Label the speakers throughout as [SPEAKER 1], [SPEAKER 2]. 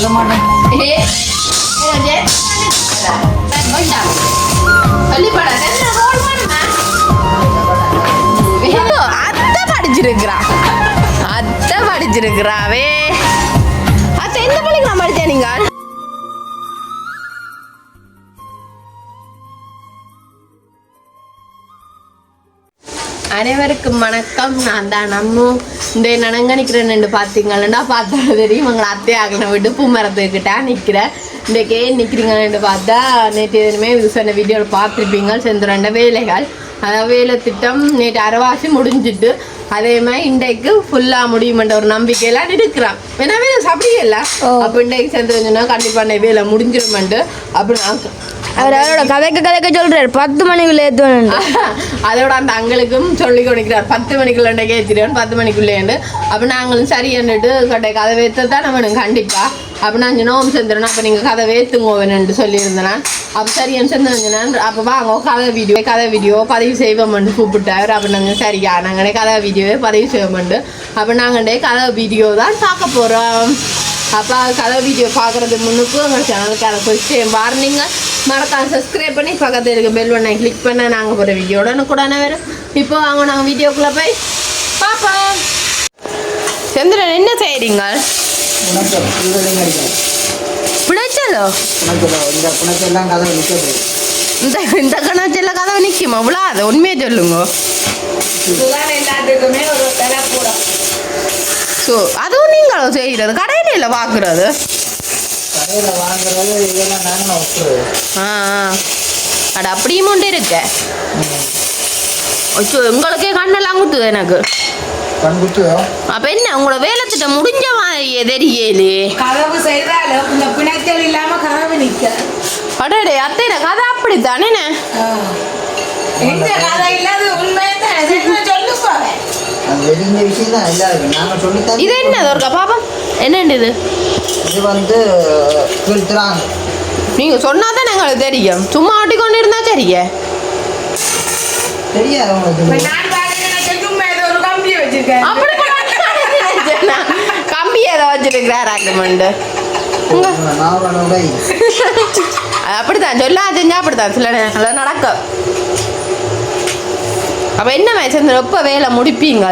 [SPEAKER 1] அத்தை படிச்சிருக்கிறாவே. அத்தை எந்த பள்ளிக்கு நான் படித்தேன் நீங்கள்? அனைவருக்கும் வணக்கம். நான் தான் நம்ம இந்த நனங்க நிற்கிறேன்னு பார்த்தீங்கன்னா பார்த்தா தெரியும் உங்களை அத்தை ஆகின விட்டு பூ மரத்துக்கிட்டா நிற்கிறேன். இன்றைக்கே நிற்கிறீங்கன்னு பார்த்தா நேற்று எதுவுமே இது சொன்ன வீடியோவில் பார்த்துருப்பீங்க. செந்துரண்ட வேலைகள் அதாவது வேலை திட்டம் நேற்று அரைவாசி முடிஞ்சிட்டு அதே மாதிரி இன்றைக்கு ஃபுல்லாக முடியுமென்ற ஒரு நம்பிக்கையெல்லாம் இருக்கிறான். ஏன்னா வேலை சாப்பிடல அப்போ இன்றைக்கு செந்துருந்துன்னா கண்டிப்பாக வேலை முடிஞ்சிருமெண்டு அப்படி
[SPEAKER 2] அவரோட கதைக்க சொல்றாரு 10 மணிக்குள்ள ஏற்றுவேன்.
[SPEAKER 1] அதோட அந்த அங்களுக்கும் சொல்லி கொடுக்கிறார் 10 மணிக்குள்ள ஏற்றிடுவேன் 10 மணிக்குள்ளேண்டு. அப்போ நாங்களும் சரி என்னட்டு கட்டை கதை வேற்ற தான் வேணும் கண்டிப்பா. அப்போ நான் நோம் செந்துறேன். அப்போ நீங்கள் கதை வேற்றுங்கோவேன்னு சொல்லியிருந்தேன். அப்போ சரியன்னு செஞ்சுருந்தேன். அப்போ வாங்க கதை வீடியோ பதிவு செய்வோம்னு கூப்பிட்டார். அப்போ நாங்கள் சரியா நாங்களே கதை வீடியோவே பதிவு செய்வோம்ண்டு. அப்போ நாங்களே கதை வீடியோ தான் பார்க்க போகிறோம். அப்போ கதை வீடியோ பார்க்குறதுக்கு முன்னுக்கு எங்கள் சேனலுக்கு போய் வார்னிங்க மறக்காம சப்ஸ்கிரைப் பண்ணி பக்கத்தில் இருக்க பெல் பண்ண கிளிக் பண்ண நாங்கள் போகிற வீடியோட கூட வேறு. இப்போ அவங்க நாங்கள் வீடியோக்குள்ளே போய் பார்ப்போம். சந்திரன் என்ன செய்கிறீங்க? பிடிச்சதோ இந்த கணச்செல்லாம் கதவை நிற்குமா? அவ்வளோ அதை உண்மையை சொல்லுங்க. ஸோ அதுவும் நீங்களும் செய்கிறது கடையில் இல்லை பார்க்குறது. அட அப்படியும் உண்டு இருக்க. உங்களுக்கே கண்ணெல்லாம் குத்துது எனக்கு. அப்ப என்ன உங்களோட வேலை திட்டம் முடிஞ்ச மாதிரியே தெரியலே.
[SPEAKER 3] கதவு செய்தாலும் இந்த பிணைச்சல் இல்லாம கதவு நிக்க.
[SPEAKER 1] அடடே அத்தைன கதை அப்படித்தானே.
[SPEAKER 3] எந்த கதை இல்லாத உண்மைதான் சொல்லுங்க.
[SPEAKER 1] இது என்னது ஒரு பாப்பம் என்னண்டு இது?
[SPEAKER 4] இது வந்து
[SPEAKER 1] நீங்க சொன்னாதான் எங்களுக்கு தெரியும். சும்மா ஆட்டிக்கொண்டு இருந்தா சரிங்க
[SPEAKER 4] தெரியாது.
[SPEAKER 1] கம்பி ஏதோ வச்சிருக்கிறாராக்குமெண்டு அப்படித்தான் சொல்ல செஞ்சா அப்படித்தான் சில நேரங்கள் நடக்கும். அப்ப என்ன மேட்ச் எப்ப வேலை முடிப்பீங்க?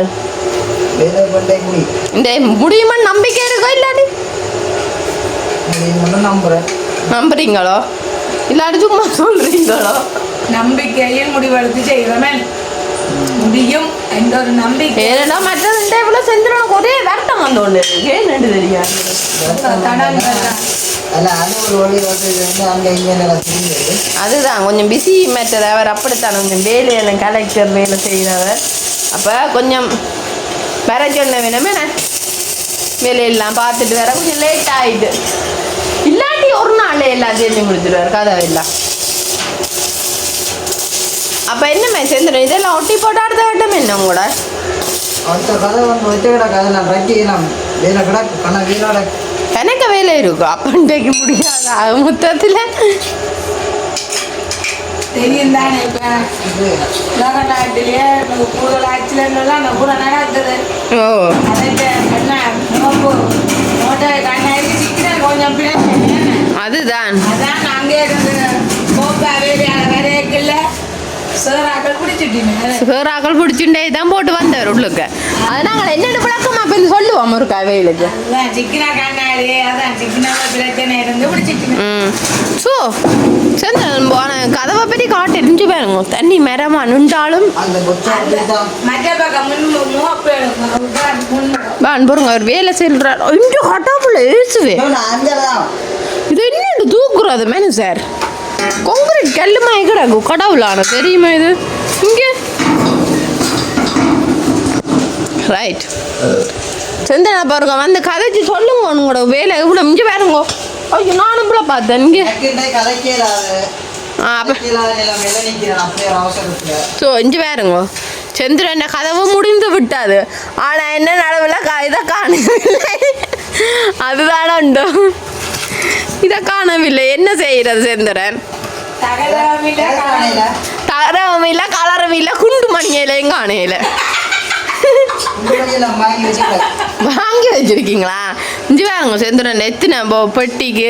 [SPEAKER 1] இந்த முடியுமான்னு நம்பிக்கை இருக்கோ இல்லாட்டி நம்புறீங்களோ இல்லாட்டி சும்மா சொல்றீங்களோ?
[SPEAKER 3] நம்பிக்கையில் முடிவெடுத்து செய்கிறமே முடியும் என்ற ஒரு நம்பிக்கை.
[SPEAKER 1] ஏன்னா மற்றது இவ்வளோ செஞ்சிடணும் ஒரே வருத்தம் வந்து ஒன்று ஏன்னு தெரியாது. அதுதான் கொஞ்சம் பிஸி மெத்தட். அவர் அப்படித்தான் கொஞ்சம் வேலையெல்லாம் கலெக்டர் வேலை செய்கிறவர். அப்போ கொஞ்சம் வர சொன்ன வேணுமே வேலையெல்லாம் பார்த்துட்டு வர கொஞ்சம் லேட் ஆகிட்டு இல்லாட்டி ஒரு நாள் எல்லாம் செஞ்சு முடிச்சிடுவார் கதை எல்லாம். அப்போ என்னமே செஞ்சிடும் இதெல்லாம் ஒட்டி போட்டு அடுத்த வட்டம் என்ன கூட எனக்கு வேலை இருக்கும். அப்பன்றைக்கு முடியாது மொத்தத்தில்
[SPEAKER 3] தெரியும் தானே. இப்போ நாட்டிலேயே கூடுதல் ஆக்சிடென்ட்லாம் கூட நடக்குது.
[SPEAKER 1] ஓ அதுதான்
[SPEAKER 3] அதான் அங்கே இருந்து கோப்பா வேலையால வரையக்குள்ள சேராக்கள்
[SPEAKER 1] பிடிச்சுட்டே தான் போட்டு வந்தவர் உள்ளுக்கு. அது நாங்கள் என்னென்ன பழக்கமா இப்போ சொல்லுவோம் ஒரு கவையிலுக்கு. ஸோ செஞ்ச கதவை பற்றி காட்டு எரிஞ்சு பாருங்க. தண்ணி மரமா நின்றாலும் பாருங்க அவர் வேலை செய்கிறார். இன்று கட்டாப்புல ஏசுவே இது என்ன தூக்குறது மேனு சார் கான்கிரீட் கல்லுமா கிடக்கும் கடவுளான தெரியுமா இது இங்கே ரைட். செந்தனா பாருங்க வந்து கதைச்சு சொல்லுங்க உங்களோட வேலை இவ்வளோ இங்கே பாருங்க. ஐயோ நானும் இவ்வளோ பார்த்தேன் இங்கே. ஸோ இங்கே பாருங்க சந்திரன் கதவு முடிந்து விட்டாது. ஆனால் என்ன நடவில் இதை காணவில்லை. அதுதானே உண்டு இதை காணவில்லை. என்ன செய்கிறது சந்திரன்? தகரவும் இல்லை கலரும் இல்லை குண்டு மணியிலையும் காணையில
[SPEAKER 4] எல்லாம் வாங்கி வச்சுக்கிறேன்.
[SPEAKER 1] வாங்கி வச்சிருக்கீங்களா? இஞ்சி வாங்க செந்துரன் எத்தனை பெட்டிக்கு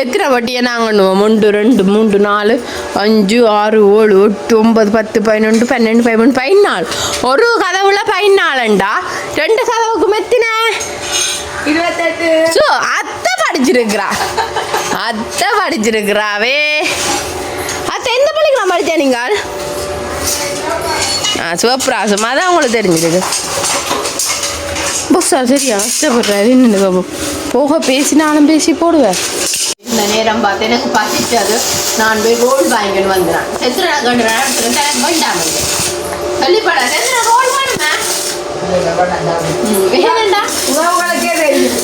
[SPEAKER 1] எத்தனை பெட்டியை நாங்கண்ணுவோம்? 1 2 3 4 5 6 7 8 9 10 11 12 13 14 ஒரு கதவுல 14ண்டா 2 கதவுக்கு எத்தனை?
[SPEAKER 3] 28.
[SPEAKER 1] ஸோ அத்தை படிச்சிருக்கிறாவே. அத்தை எந்த பள்ளிக்கூடம் படித்தா நீங்கள்? சிவப்பிராசம் அதான் உங்களுக்கு தெரிஞ்சிருக்கு. சார் சரியா கஷ்டப்படுறாரு. இன்னும் போக பேசினாலும் பேசி போடுவேன். இந்த நேரம் பார்த்து எனக்கு பசிச்சது. நான் போய் ரோல் வாங்கின்னு வந்துடுறேன். செத்துனா கண்டு எனக்கு வேண்டாம் சொல்லிப்பட செத்துனா ரோல் வேணுமே. வேணுண்டா
[SPEAKER 3] உங்களுக்கே தெரியும்.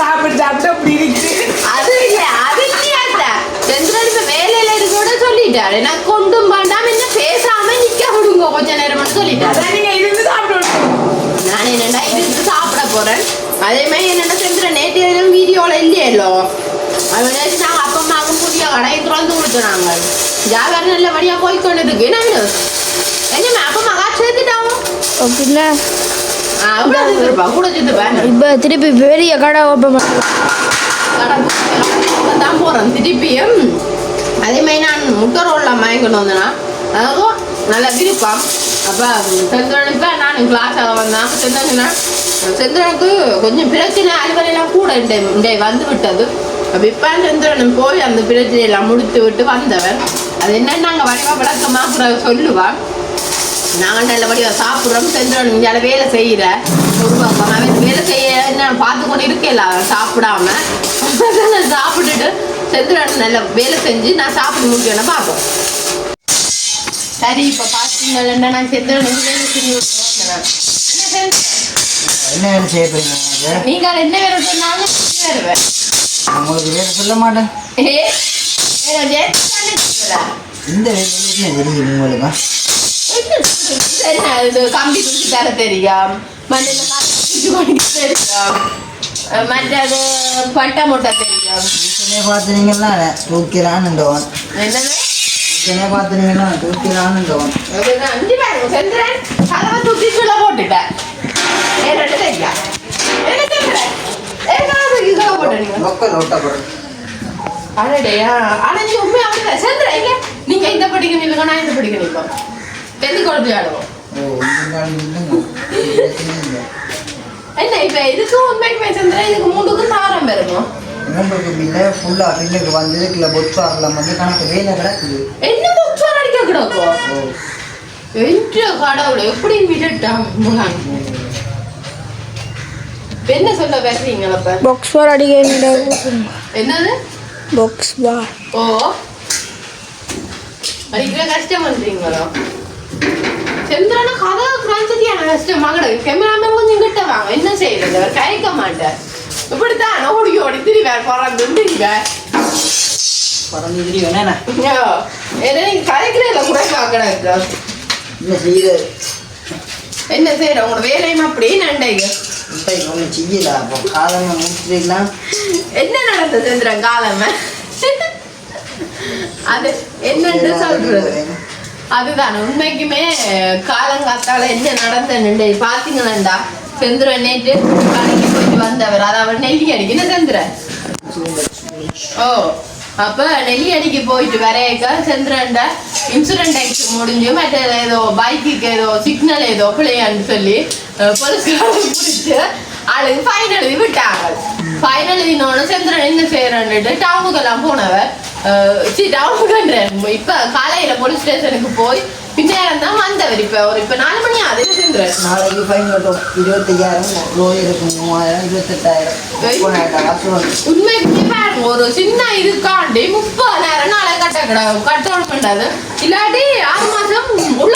[SPEAKER 3] சாப்பிட்டு அப்படி இருக்கு.
[SPEAKER 1] அது இல்லை அது இல்லையாட்டா செந்திரன் இப்ப வேலையில இருக்கோட சொல்லிட்டாரு. எனக்கு கொண்டும் வேண்டாம் என்ன பேசாம நிக்க விடுங்க கொஞ்ச நேரம் சொல்லிட்டாரு.
[SPEAKER 3] நீங்க இருந்து சாப்பிட்டு
[SPEAKER 1] நான் என்னடா இருந்து சாப்பிட போறேன். அதே மாதிரி என்னடா செந்திரன் நேற்று வீடியோல இல்லையല്ലോ அவன் நேற்று நாங்க அப்பா அம்மாவுக்கும் புதிய கடையை திறந்து கொடுத்துறாங்க. வியாபாரம் நல்லபடியா போய்கொண்டதுக்கு என்ன அப்பா அம்மா காசு சேர்த்துட்டாங்க
[SPEAKER 2] அப்படின்னா
[SPEAKER 1] கூட சேர்த்துப்பேன்.
[SPEAKER 2] இப்போ திருப்பி பெரிய கடை ஓப்பன்
[SPEAKER 1] தான் போறேன் திருப்பியும். அதே மாதிரி நான் முட்டை ரோல்லாம் வாங்கிட்டு வந்தேன்னா அதுவும் நல்லா விருப்பம். அப்போ செந்திரனுக்கு நான் கிளாஸாக வந்தேன். செந்திரனுக்கு கொஞ்சம் பிரச்சனை அலுவலாம் கூட வந்து விட்டது. அப்போ இப்போ செந்திரன் போய் அந்த பிரச்சனையெல்லாம் முடித்து விட்டு வந்தவன். அது என்னன்னு நாங்கள் வடிவாக விளக்கமாக சொல்லுவான். நாங்கள் நல்லபடியாக சாப்பிட்றோம். செந்திரன் இங்கே வேலை செய்கிற ஒரு பக்கம் அவன் வேலை செய்ய நான் பார்த்து கொண்டு இருக்கல சாப்பிடாம சாப்பிட்டுட்டு செந்திரன் நல்ல வேலை செஞ்சு நான் சாப்பிட்டு முடிக்கணும் பார்ப்போம். சரி இப்போ பார்த்தீங்கன்னா நான் செந்திரனுக்கு வேலை செஞ்சு விட்டுருவேன்.
[SPEAKER 4] என்ன வேலை செய்ய போறீங்க?
[SPEAKER 1] நீங்கள் என்ன வேலை சொன்னாலும் வருவேன்.
[SPEAKER 4] உங்களுக்கு வேலை சொல்ல மாட்டேன். இந்த வேலையில தெரியும் உங்களுக்கு?
[SPEAKER 1] சரி இது கம்பி தூக்கி தர தெரியும், மண்ணில் தெரியும், மற்றது பட்டை முட்டை தெரியும்.
[SPEAKER 4] பார்த்தீங்கன்னா தூக்கிலான்னுண்டவன்.
[SPEAKER 1] என்னது
[SPEAKER 4] பார்த்தீங்கன்னா தூக்கிலான்னுண்டவன்.
[SPEAKER 1] அஞ்சு பேரும் செந்திரன் கதவை தூக்கி கீழே போட்டுட்டேன். என்னட்டு தெரியும் என்ன செந்திரன் கீழே போட்டீங்க
[SPEAKER 4] லோக்கல் ஓட்டப்படுறது.
[SPEAKER 1] அடடையா ஆனால் நீ உண்மையாக அப்படிதான் செந்திரன் இங்கே நீங்கள் இந்த படிக்க நில்லுங்க, நான் இந்த படிக்க நிற்போம். தெந்தி குழந்தை ஆடுவோம். என்ன இப்ப இதுக்கு உண்மைக்கு செந்திரன் இதுக்கு 3க்கும் தாரம் பெறும்.
[SPEAKER 4] ஃபுல்லா பின்னுக்கு வந்து இதுக்குள்ள பொச்சாரில் வந்து கணக்கு வேலை கிடக்குது.
[SPEAKER 1] என்ன பொச்சார் அடிக்க கிடக்கும்? என்ற கடவுளை எப்படி விடட்டான்? என்ன சொல்ல வர்றீங்களப்ப?
[SPEAKER 2] பாக்ஸ் பார் அடிக்க.
[SPEAKER 1] என்னது
[SPEAKER 2] பாக்ஸ் பார்?
[SPEAKER 1] ஓ அடிக்கிற கஷ்டம் பண்றீங்களோ? செந்திரனா கதை கிராந்தியான கஷ்டமா கிடக்கு. கேமராமேன் கொஞ்சம் கிட்ட வாங்க. என்ன செய்யறது? அவர் கயக்க மாட்டார். இப்படித்தான் ஓடி ஓடி திரிவார் பறந்துங்க.
[SPEAKER 4] பறந்து வேணா
[SPEAKER 1] ஏன்னா நீங்க கதைக்கிறதுல குறைவா கிடக்கு. என்ன செய்யற உங்களோட வேலையும் அப்படி நண்டைங்க
[SPEAKER 4] ஒன்றும் செய்யல. அப்போ காலமா முடிச்சுக்கலாம்.
[SPEAKER 1] என்ன நடந்தது செந்திரன் காலம? அது என்னன்னு சொல்றது அதுதான் உண்மைக்குமே காலங்காத்தால என்ன நடந்தேன்னு பாத்தீங்களா? செந்திரன் நேற்று கடைக்கு போயிட்டு வந்தவர். அதாவது நெல்லி அடிக்கு என்ன செந்திரன் ஓ அப்ப நெல்லி அடிக்கு போயிட்டு வரையக்க செந்திரன் இன்சூரன்ஸ் டேக்ஸ் முடிஞ்சு மற்ற ஏதோ பைக்குக்கு ஏதோ சிக்னல் ஏதோ பிள்ளையான்னு சொல்லி போலீஸ்காரங்க பிடிச்சி ஆளுக்கு ஃபைன் எழுதி விட்டாங்க. ஃபைன் எழுதினோன்னு செந்திரன் என்ன செய்யறேன்னுட்டு டவுனுக்கெல்லாம் போனவர். இப்ப காலையில போலீஸ் ஸ்டேஷனுக்கு போய் பின்னேரம் தான் வந்தவர். இப்ப 4 மணி ஆகுது. செந்திரன்
[SPEAKER 4] நாளைக்கு ஃபைன் கட்டும். 25,000 லோயருக்கு 3,000 28,000.
[SPEAKER 1] உண்மைக்கு பாருங்க ஒரு சின்ன இதுக்காண்டி 30,000 நாளை கட்டணும் பண்ணாது. இல்லாட்டி 6 மாசம் உள்ள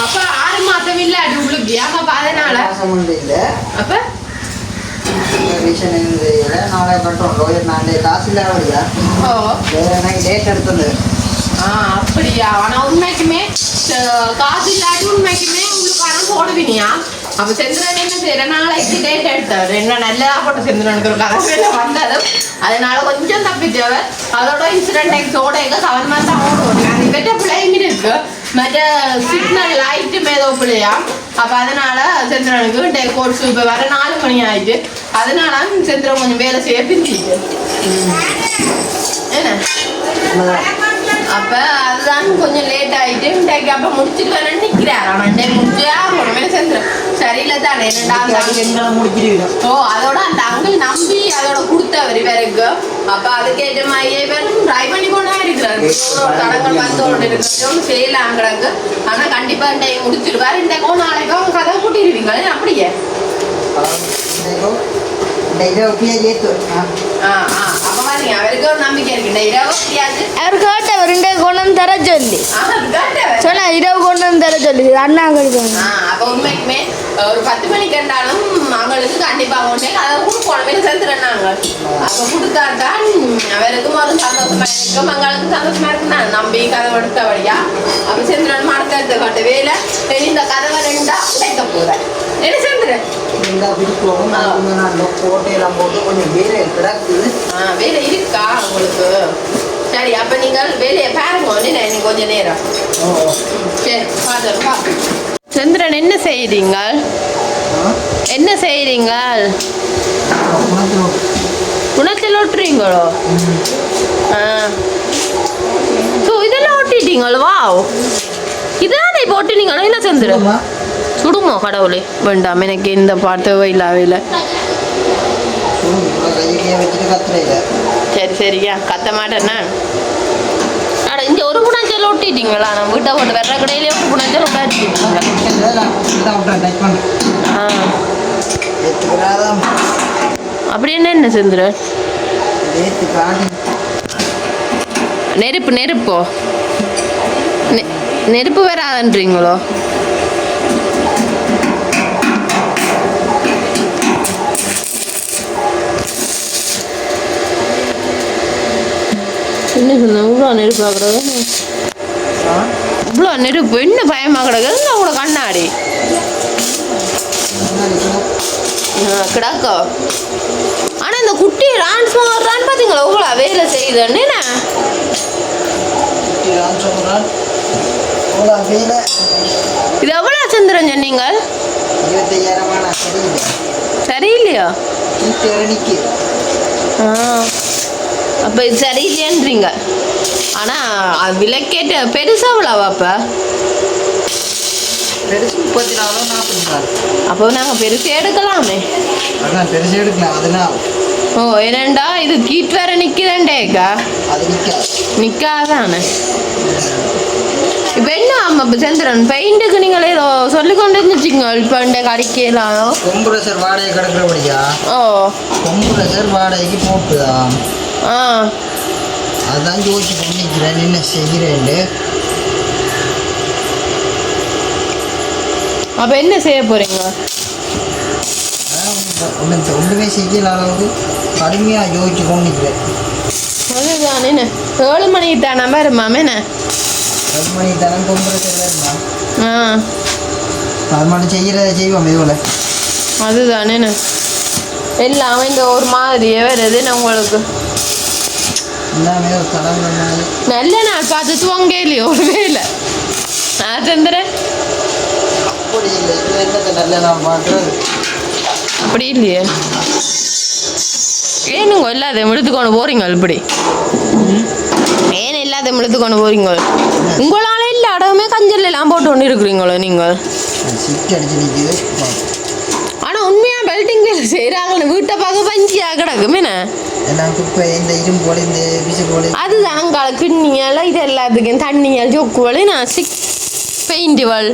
[SPEAKER 1] அப்ப 6 மாசம் இல்ல அது உங்களுக்கு அப்ப அதனால அப்ப
[SPEAKER 4] நாளை கட்டுறோம். லோயர் நான் காசு இல்லாத டேட் எடுத்தது
[SPEAKER 1] அப்படியா? ஆனா உண்மைக்குமே காசு இல்லாட்டி உண்மைக்குமே உங்களுக்கு பணம் போடுவீனியா? அப்ப செந்திரன் என்ன செய்யற நாளைக்கு டேட் எடுத்தாரு. என்ன நல்லா போட்ட செந்திரனுக்கு ஒரு கதை வந்தது. அதனால கொஞ்சம் தப்பிச்சவர். அதோட இன்சிடென்ட் எக்ஸோட எங்க கவர்மெண்ட் தான் ஓடுவோம். அது பெற்ற பிள்ளைங்க இருக்கு. மற்ற சிக்னல் லைட்டு மேதோ பிள்ளையா. அப்ப அதனால செந்திரனுக்கு டே கோர்ஸ் இப்ப வர 4 மணி ஆயிடுச்சு. அதனால செந்திரன் கொஞ்சம் வேலை செய்ய பிரிஞ்சிட்டு என்ன அப்ப அதுதான் கொஞ்சம் லேட் ஆயிட்டு இன்றைக்கு அப்ப முடிச்சுட்டு வரேன்னு நிக்கிறாரு. ஆனா இன்றைக்கு முடிச்சா உடனே செந்துரும் சரியில்லை தானே. ஓ அதோட அந்த அங்கிள் நம்பி அதோட கொடுத்தவர் இவருக்கு. அப்ப அதுக்கேற்ற மாதிரியே இவரும் ட்ரை பண்ணி கொண்டா இருக்கிறாரு. தடங்கள் வந்து இருக்கிறோம் செய்யலாம் கிடக்கு. ஆனா கண்டிப்பா இன்றைக்கு முடிச்சிருவாரு. இன்றைக்கோ நாளைக்கோ கதை கூட்டிடுவீங்களே அப்படியே. அப்ப பாருங்க அவருக்கு ஒரு நம்பிக்கை இருக்கு.
[SPEAKER 2] அவர் கேட்டவர் இன்றைக்கு கொண்டு வந்து தர சொல்லி சொன்னா இரவு கொண்டு வந்து தர சொல்லி அண்ணா கொடுப்பாங்க.
[SPEAKER 1] அப்ப உண்மைக்குமே ஒரு 10 மணிக்கு இருந்தாலும் அவங்களுக்கு கண்டிப்பா கொண்டே அதை கொடுக்கணும் சேர்த்துறாங்க. அப்ப கொடுத்தாதான் அவருக்கும் ஒரு சந்தோஷமா இருக்கும், எங்களுக்கு சந்தோஷமா இருக்கு. நான் நம்பி கதை எடுத்தபடியா அப்ப சேர்ந்துடணும். அடுத்த கட்ட வேலை இந்த கதவை 2 உடைக்க போறேன். என்ன சேர்ந்துறேன் வேலை இருக்கா உங்களுக்கு? சரி அப்ப நீங்கள் வேலையை பாருங்க கொஞ்சம் நேரம். சரி பாத்துருப்பா. சந்திரன் என்ன செய்யறீங்க? என்ன செய்யறீங்க? குணத்தில் ஒட்டுறீங்களோ? இதெல்லாம் ஒட்டிட்டீங்களோ? வா இதானே இப்போ ஒட்டினீங்களோ? என்ன சந்திரன் சுடுமோ? கடவுளே வேண்டாம், எனக்கு இந்த பாட்டு இல்லாவில்லை. சரி சரியா கத்த மாட்டேன்னா இங்க ஒரு புணாச்சல் ஒட்டிட்டீங்களா? நம்ம வீட்டை போட்டு வர்ற கடையிலே ஒரு புணாச்சல் ஒட்டாச்சிட்டீங்களா? அப்படி என்ன செந்துரு? நெருப்போ நெருப்பு வராதுன்றீங்களோ? என்ன சொன்ன? இவ்வளோ நெருப்பு ஆகுறது, இவ்வளோ நெருப்பு என்ன பயமாக கிடக்குது? உங்களோட கண்ணாடி கிடக்கோ? ஆனா இந்த குட்டி ரான்ஸ்மான் பார்த்தீங்களா இவ்வளோ வேலை செய்யுதுன்னு? என்ன இது எவ்வளோ சந்திரன் சொன்னீங்கள்? சரியில்லையா? அப்போ இது சரியில்லையன்றீங்க. ஆனால் விலைக்கேட்ட பெருசாக எவ்வளோவாப்பா? அப்போ நாங்கள் பெருசு எடுக்கலாமே. ஓ என்னண்டா இது கீட் வேற நிற்கிறேன்டேக்கா? நிற்காதானே. இப்போ என்ன ஆமா சந்திரன் பெயிண்ட்டுக்கு நீங்கள் ஏதோ சொல்லிக்கொண்டு இருந்துச்சிங்க. இப்போ அடிக்கலாம்
[SPEAKER 4] கொம்புரசர் வாடகை கிடக்குறபடியா?
[SPEAKER 1] ஓ
[SPEAKER 4] கொம்புரசர் வாடகைக்கு போட்டுதா? அதான் யோசிச்சு பண்ணிக்கிறேன் என்ன செய்கிறேன்.
[SPEAKER 1] அப்போ என்ன செய்ய போறீங்க?
[SPEAKER 4] ஒன்றுமே செய்யல அளவுக்கு கடுமையாக யோசிச்சு கொண்டிருக்கிறேன்.
[SPEAKER 1] அதுதான் என்ன 7 மணிக்கு தானே வருமாமே? என்ன
[SPEAKER 4] 7 மணிக்கு தானே கொம்புரசர் வருமா? அது மட்டும் செய்கிறத செய்வோம் இதுவில்.
[SPEAKER 1] அதுதானே என்ன எல்லாம் இந்த ஒரு மாதிரியே வருது உங்களுக்கு.
[SPEAKER 4] எல்லாமே ஒரு தடங்கள் மாதிரி
[SPEAKER 1] நல்ல நாள் பார்த்து துவங்க இல்லையோ ஒரு வேலை சந்திரன்?
[SPEAKER 4] அப்படி இல்லை, இது என்னத்தை நல்ல நான் பார்க்குறது
[SPEAKER 1] அப்படி இல்லையே. ஏனுங்க எல்லாத்தையும் எடுத்துக்கொண்டு போறீங்க? இப்படி ஏன் எல்லாத்தையும் எடுத்துக்கொண்டு போறீங்க? உங்களால இல்லை அடவுமே கஞ்சல் எல்லாம் போட்டு கொண்டு இருக்கிறீங்களோ நீங்கள்?
[SPEAKER 4] சிட்டு அடிச்சு நிற்கிது.
[SPEAKER 1] ஆனால் உண்மையாக பெல்டிங் வேலை செய்கிறாங்கன்னு வீட்டை பார்க்க பஞ்சியாக கிடக்குமே.
[SPEAKER 4] எல்லாம் குப்பை இந்த இரும்பு போல இந்த பிசு போல
[SPEAKER 1] அதுதான் அங்கால கிண்ணியால் இது எல்லாத்துக்கும் தண்ணியால் ஜோக்கு வலி நான் பெயிண்ட் வால்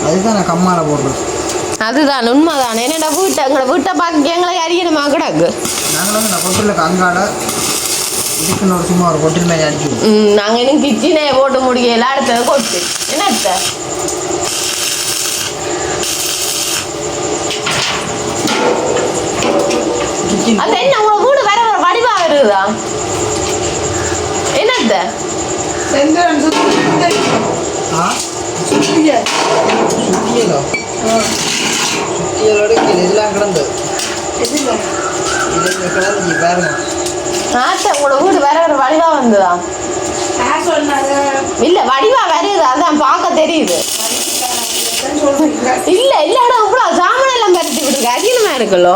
[SPEAKER 4] அதுதான் நான் கம்மால போடுறேன்.
[SPEAKER 1] அதுதான் உண்மைதான். என்னடா வீட்டை பார்க்க எங்களை அறியணுமா கிடக்கு?
[SPEAKER 4] நாங்களும் நான் கொட்டில் அங்கால இதுக்குன்னு ஒரு சும்மா ஒரு கொட்டில் மேலே அடிச்சுடுவோம்.
[SPEAKER 1] நாங்கள் இன்னும் கிச்சனே போட்டு முடியல. அடுத்தது கொட்டு என்ன அது என்ன உங்க வீடு வேற ஒரு வடிவா வருதா? என்னத்த
[SPEAKER 3] செந்திரன் சுத்தி
[SPEAKER 4] ஆ
[SPEAKER 3] சுத்திய
[SPEAKER 4] சுத்தியலோ சுத்தியலோட கீழே எல்லாம் கிடந்து
[SPEAKER 3] எதுல
[SPEAKER 4] இது கிடந்துச்சு பாருங்க.
[SPEAKER 1] ஆச்சா உங்களோட வீடு வேற ஒரு வடிவா வந்துதா
[SPEAKER 3] யார் சொன்னாங்க
[SPEAKER 1] இல்ல வடிவா வருது அதான் பார்க்க தெரியுது
[SPEAKER 3] சொல்றீங்க
[SPEAKER 1] இல்ல இல்லடா இவ்வளவு சாமான் எல்லாம் பறிச்சு விட்டுருக்கு அதிகமா இருக்குல்லோ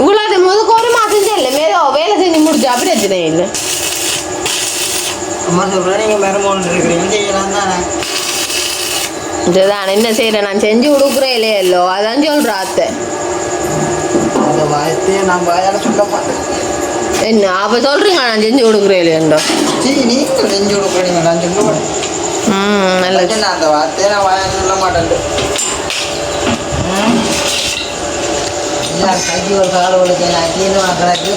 [SPEAKER 1] இவ்வளவு முதக்கு ஒரு மாசம் இல்லை மேதோ வேலை செஞ்சு முடிச்சு அப்படி பிரச்சனை இல்லை
[SPEAKER 4] அம்மா சொல்கிறேன் நீங்கள் மரமோன்னு இருக்கிறீங்க செய்யலாம் தானே.
[SPEAKER 1] இதுதான் என்ன செய்யறேன் நான் செஞ்சு கொடுக்குறேன் இல்லையல்லோ அதான் சொல்ற அத்தை
[SPEAKER 4] அந்த வாயத்தையே நான் வாயால் சொல்ல மாட்டேன்.
[SPEAKER 1] என்ன அப்ப சொல்றீங்க நான் செஞ்சு கொடுக்குறேன் இல்லையண்டோ
[SPEAKER 4] சரி நீங்கள் செஞ்சு கொடுக்குறீங்க நான் சொல்ல மாட்டேன்.
[SPEAKER 1] நல்ல
[SPEAKER 4] நான் அந்த வார்த்தையை நான் வாயால் சொல்ல மாட்டேன். கைக்கு ஒரு கால் ஒழுக்க நான் கீழே வாக்கிறாக்கு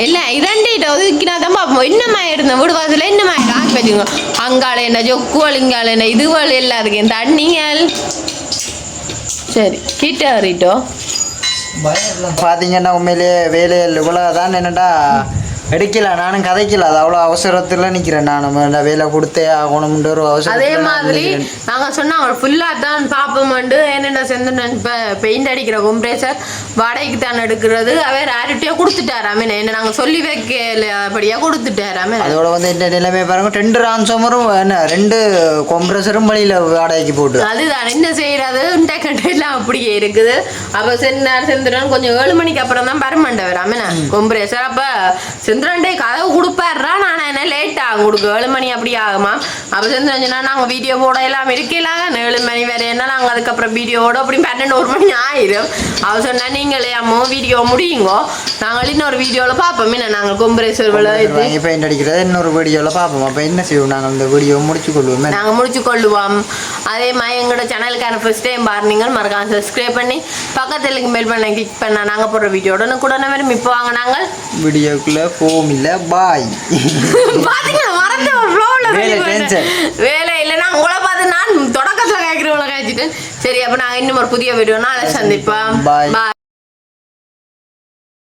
[SPEAKER 1] இல்ல இரண்டிட்ட ஒதுக்கினா தான் பார்ப்போம் என்னமா இருந்தேன் வீடு வாசல என்னமா ஆக்கி வச்சுக்கோ அங்கால என்ன ஜொக்குவல் இங்கால என்ன இதுவள் எல்லாம் இருக்கேன் தண்ணிகள் சரி கிட்ட அறிட்டோ
[SPEAKER 4] பார்த்தீங்கன்னா உண்மையிலேயே வேலையில் இவ்வளோ தான் என்னடா எடுக்கல நானும் கதைக்கல அது அவ்வளோ அவசரத்தில் நிற்கிறேன் நான் வேலை கொடுத்தே ஆகணும்ன்ற ஒரு அவசரம்.
[SPEAKER 1] அதே மாதிரி நாங்கள் சொன்னாங்க ஃபுல்லாக தான் பார்ப்போம்ண்டு என்னென்ன செஞ்சு இப்போ பெயிண்ட் அடிக்கிற கம்ப்ரேசர் வாடகைக்கு தான் எடுக்கிறது அவர் யார்கிட்டயோ கொடுத்துட்டாராமே என்ன நாங்கள் சொல்லி வைக்கல அப்படியா கொடுத்துட்டாராமே
[SPEAKER 4] அதோட வந்து என்ன நிலைமை பாருங்க 2 ரான்சோமரும் என்ன 2 கொம்ப்ரஸரும் வழியில் வாடகைக்கு போட்டு
[SPEAKER 1] அதுதான் என்ன செய்யறது எல்லாம் அப்படியே இருக்குது அப்போ செந்திரன் கொஞ்சம் 7 மணிக்கு அப்புறம் தான் பரமாண்டவர் ஆமே கம்ப்ரேசர் அப்போ செந்திரன் கதவு கொடுப்பாருடா நான் என்ன லேட் ஆகும் கொடுக்க 7 மணி அப்படி ஆகுமா அப்போ செந்திரன் சொன்னா நாங்கள் வீடியோ போட எல்லாம் இருக்கலாம் 7 மணி வரைன்னா நாங்கள் அதுக்கப்புறம் வீடியோவோட அப்படி 12 மணி ஆயிரும் அவ சொன்னா நீங்களே அம்மா வீடியோ முடியுங்கோ நாங்கள் இன்னொரு வீடியோவில் பார்ப்போம் என்ன நாங்கள் கொம்பரேஸ்வர்
[SPEAKER 4] வாங்கி பெயிண்ட் அடிக்கிறது இன்னொரு வீடியோவில் பார்ப்போம். அப்போ என்ன செய்வோம் நாங்கள் இந்த வீடியோ முடிச்சு கொள்வோம்
[SPEAKER 1] நாங்கள் முடிச்சு கொள்ளுவோம். அதே மாதிரி எங்களோட சேனலுக்கான ஃபர்ஸ்ட் டைம் பாருங்க மறக்காம சப்ஸ்கிரைப் பண்ணி பக்கத்துல பெல் பண்ண கிளிக் பண்ண நாங்கள் போடுற வீடியோட கூட வரும். இப்போ வாங்க நாங்கள்
[SPEAKER 4] வீடியோக்குள்ளே போகும் இல்லை பாய்
[SPEAKER 1] பாத்தீங்களா மறந்து வேலை இல்லைன்னா உங்களை பார்த்து நான் தொடக்கத்தில் கேட்குறவங்களை கேட்டுட்டு சரி அப்போ நாங்கள் இன்னும் ஒரு புதிய வீடியோனா அதை சந்திப்போம்.
[SPEAKER 4] பாய்.